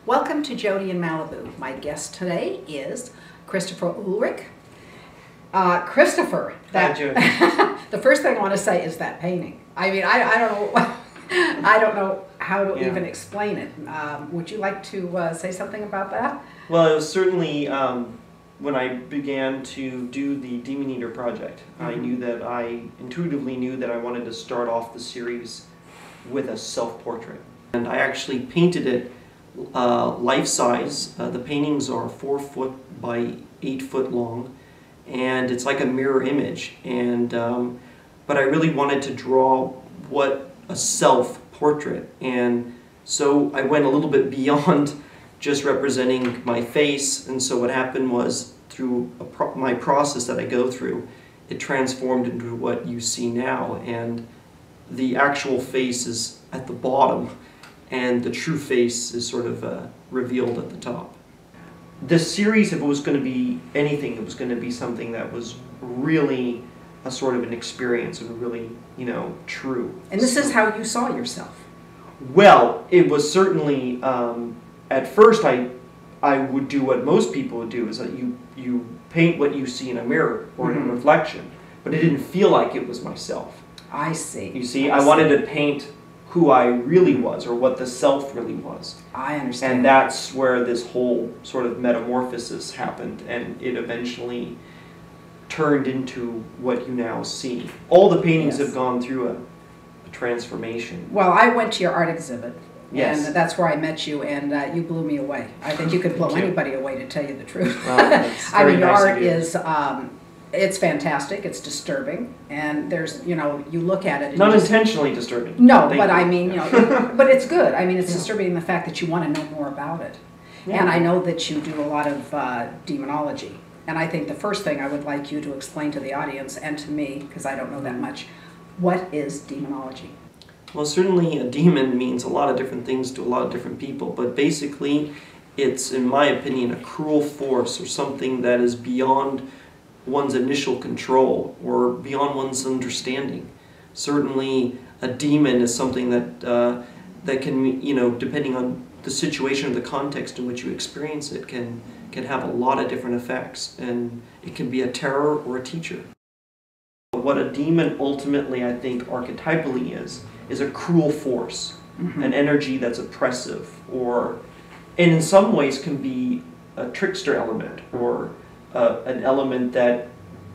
Welcome to Jodie in Malibu. My guest today is Christopher Ulrich. Christopher, Hi, Jodie. the first thing I want to say is that painting. I mean, I don't know, I don't know how to even explain it. Would you like to say something about that? Well, it was certainly when I began to do the Demon Eater project, I intuitively knew that I wanted to start off the series with a self-portrait. And I actually painted it life-size. The paintings are 4 foot by 8 foot long, and it's like a mirror image. And but I really wanted to draw what a self-portrait, and so I went a little bit beyond just representing my face. And so what happened was, through my process that I go through, it transformed into what you see now, and the actual face is at the bottom and the true face is sort of revealed at the top. This series, if it was going to be anything, it was going to be something that was really a sort of an experience and really, true. And this is how you saw yourself? Well, it was certainly, at first I would do what most people would do, is that you paint what you see in a mirror or in a reflection, but it didn't feel like it was myself. I see. You see, I wanted to paint who I really was, or what the self really was. I understand. And that's where this whole sort of metamorphosis happened, and it eventually turned into what you now see. All the paintings have gone through a transformation. Well, I went to your art exhibit. Yes. And that's where I met you, and you blew me away. I think you could blow anybody away, to tell you the truth. Well, that's I mean, very your nice art of you. is, it's fantastic, it's disturbing, and there's, you look at it. And Not intentionally disturbing. No, Thank but you. I mean, but it's good. I mean, it's disturbing in the fact that you want to know more about it. Yeah. And I know that you do a lot of demonology. And I think the first thing I would like you to explain to the audience and to me, because I don't know that much, what is demonology? Well, certainly a demon means a lot of different things to a lot of different people, but basically it's, in my opinion, a cruel force or something that is beyond one's initial control or beyond one's understanding. Certainly a demon is something that that can, depending on the situation or the context in which you experience it, can have a lot of different effects, and it can be a terror or a teacher. What a demon ultimately, I think, archetypally is a cruel force, an energy that's oppressive, and in some ways can be a trickster element, or an element that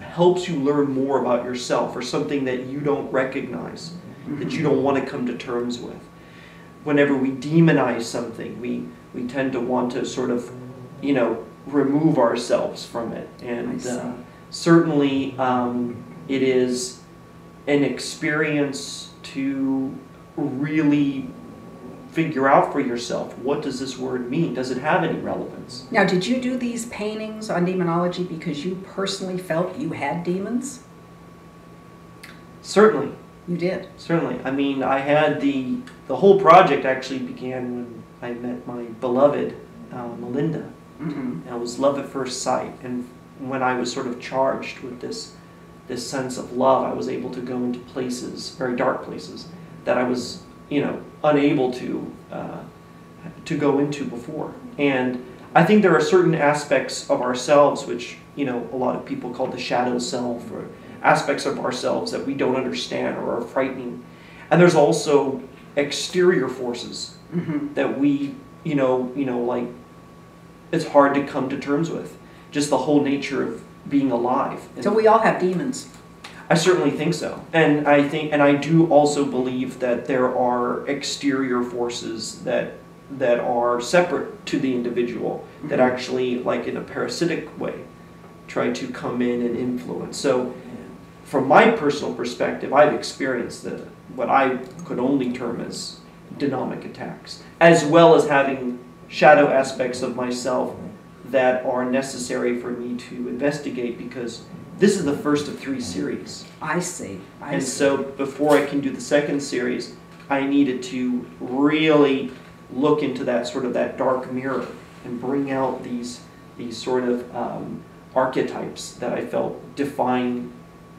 helps you learn more about yourself, or something that you don't recognize, that you don't want to come to terms with. Whenever we demonize something, we tend to want to sort of, remove ourselves from it. And certainly it is an experience to really figure out for yourself, what does this word mean? Does it have any relevance? Now, did you do these paintings on demonology because you personally felt you had demons? Certainly. You did? Certainly. I mean, I had the whole project actually began when I met my beloved Melinda. And it was love at first sight. And when I was sort of charged with this sense of love, I was able to go into places, very dark places, that I was, unable to go into before. And I think there are certain aspects of ourselves which, a lot of people call the shadow self, or aspects of ourselves that we don't understand or are frightening. And there's also exterior forces that we, like, it's hard to come to terms with. Just the whole nature of being alive. So we all have demons. I certainly think so. And I do also believe that there are exterior forces that are separate to the individual, that actually, like in a parasitic way, try to come in and influence. So from my personal perspective, I've experienced what I could only term as demonic attacks, as well as having shadow aspects of myself that are necessary for me to investigate, because this is the first of 3 series. I see. So before I can do the second series, I needed to really look into that dark mirror and bring out these sort of archetypes that I felt define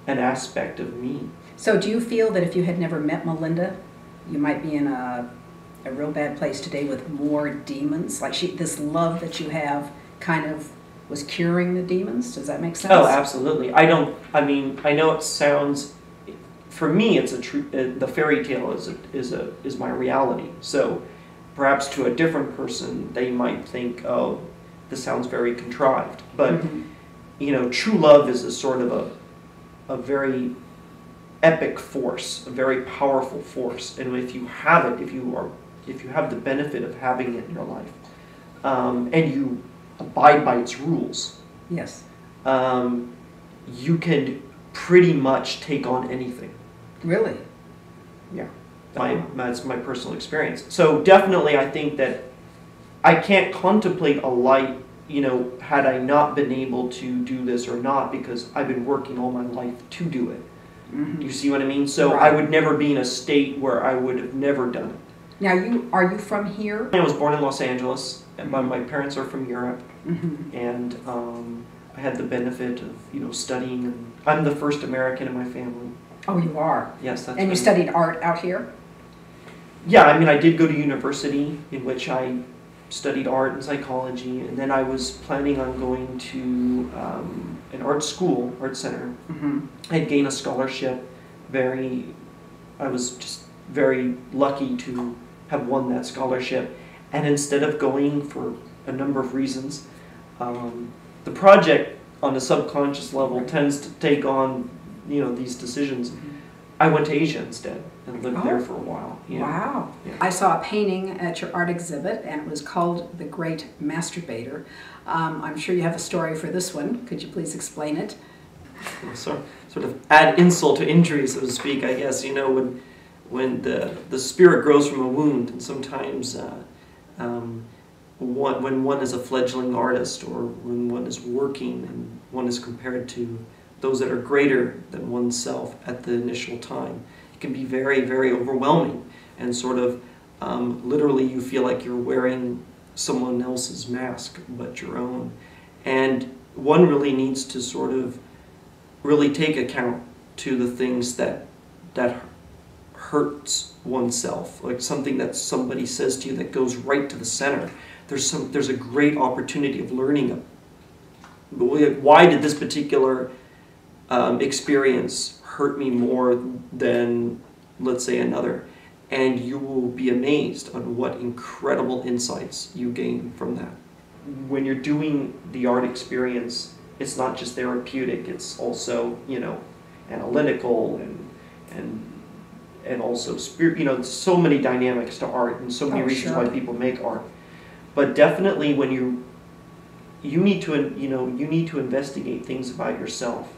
an aspect of me. So do you feel that if you had never met Melinda, you might be in a a real bad place today with more demons? Like this love that you have kind of was curing the demons? Does that make sense? Oh, absolutely. I know it sounds, for me, it's a true, the fairy tale is my reality. So perhaps to a different person, they might think, oh, this sounds very contrived. But, true love is a sort of a very epic force, a very powerful force. And if you have it, if you have the benefit of having it in your life, and you abide by its rules, yes, you can pretty much take on anything. Really? Yeah, that's my personal experience. So definitely, I think that I can't contemplate a light, had I not been able to do this or not, because I've been working all my life to do it. Mm-hmm. Do you see what I mean? So right. I would never be in a state where I would have never done it. Now, are you from here? I was born in Los Angeles, and my parents are from Europe, mm-hmm. and I had the benefit of studying. And I'm the first American in my family. Oh, you are? Yes, that's And you studied art out here? Yeah, I did go to university in which I studied art and psychology, and then I was planning on going to an art school, art center. Mm-hmm. I'd gained a scholarship. I was just very lucky to have won that scholarship. And instead of going for a number of reasons, the project on a subconscious level tends to take on these decisions. I went to Asia instead and lived there for a while. Wow. Yeah. I saw a painting at your art exhibit, and it was called The Great Masturbator. I'm sure you have a story for this one. Could you please explain it? Sort of add insult to injury, so to speak, I guess. When the spirit grows from a wound, and sometimes when one is a fledgling artist, or when one is working and one is compared to those that are greater than oneself at the initial time, it can be very, very overwhelming, and sort of literally you feel like you're wearing someone else's mask but your own. And one really needs to sort of really take account to the things that hurts oneself, like something that somebody says to you that goes right to the center. There's a great opportunity of learning why did this particular experience hurt me more than, let's say, another, and you will be amazed on what incredible insights you gain from that. When you're doing the art experience, it's not just therapeutic, it's also analytical and also spirit. So many dynamics to art, and so many reasons why people make art. But definitely, when you need to investigate things about yourself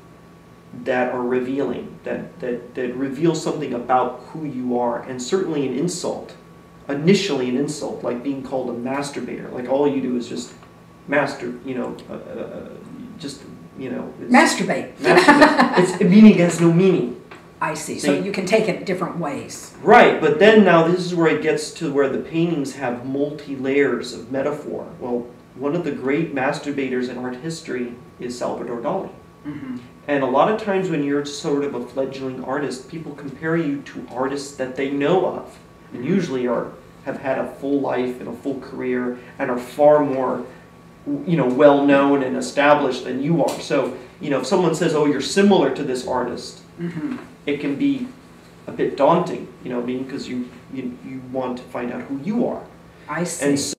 that are revealing, that reveal something about who you are. And certainly initially an insult, like being called a masturbator, like all you do is just masturbate. Masturbate. Meaning has no meaning. I see. So you can take it different ways. Right, but then now this is where it gets to where the paintings have multi-layers of metaphor. Well, one of the great masturbators in art history is Salvador Dali. Mm-hmm. And a lot of times when you're sort of a fledgling artist, people compare you to artists that they know of, and usually have had a full life and a full career and are far more well known and established than you are. So if someone says, oh, you're similar to this artist, mm-hmm. it can be a bit daunting, because you want to find out who you are. I see. And so